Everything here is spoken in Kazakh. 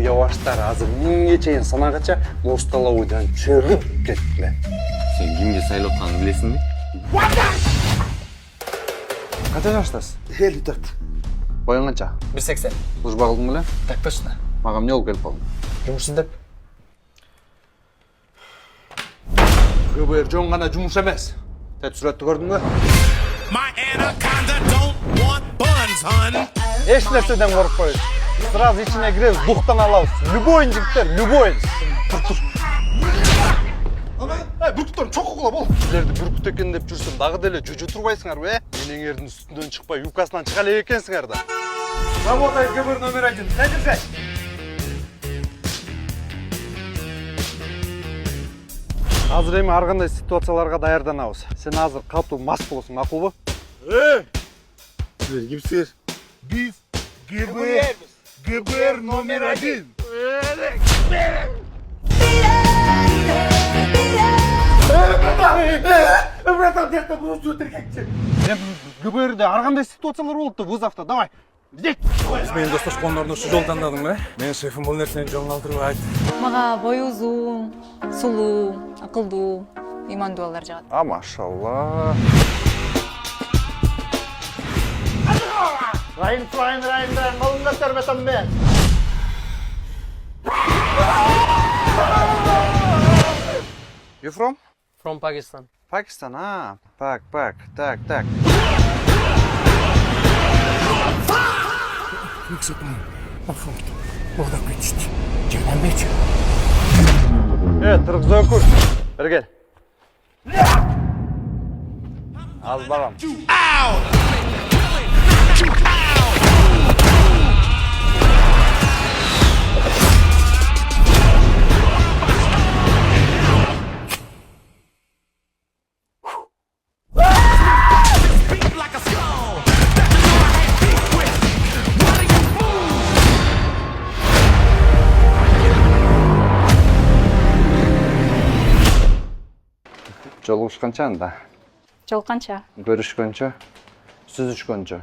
уябаштар азыр 1000ге чейин санагача Мостолобуйдан чыгып кетти. Сен кимге сайлап атканын билесиңби? Кача жаштасыз? 54. Боюң канча? 1.80. Служба кылдың беле? Так точно. Мага эмне болуп келип калдың? Жұмыс іздеп. КБР жон гана жумуш эмес. Тет сүрөттү көрдүңбү? My anaconda don't want buns, hun. Эч нерседен коркпойбуз. Сразу ичине киребиз, буктан алабыз. Любой жигиттер, любой. Бүркүттөр чокку кыла бол. Силерди бүркүт экен деп жүрсөм, дагы деле жүжү турбайсыңарбы, Менеңердин үстүнөн чыкпай, юбкасынан чыга элек экенсиңар да. Работай КБР номер 1. Садырсай. Азыр эми ар кандай ситуацияларга даярданабыз. Сен азыр катуу мас болосуң, макулбу? Силер кимсиңер? Биз ГБР номер 1. КБРде ар кандай ситуациялар болот да, вызовда. Давай. Иди. Менин достошкондордун ушул жол тандадыңбы? Менин шефим бул нерсени жолун алдырбайт. Мага бою узун, сулуу, акылдуу, ыймандуу балдар жагат. Машалла. Райым, малымда тербетем мен. You from? From Pakistan. Pakistan, а. Так. Тыргызып көр. Бери кел. Аз багам. Жолугушканча анда? Жолукканча. Көрүшкөнчө? Сүзүшкөнчө?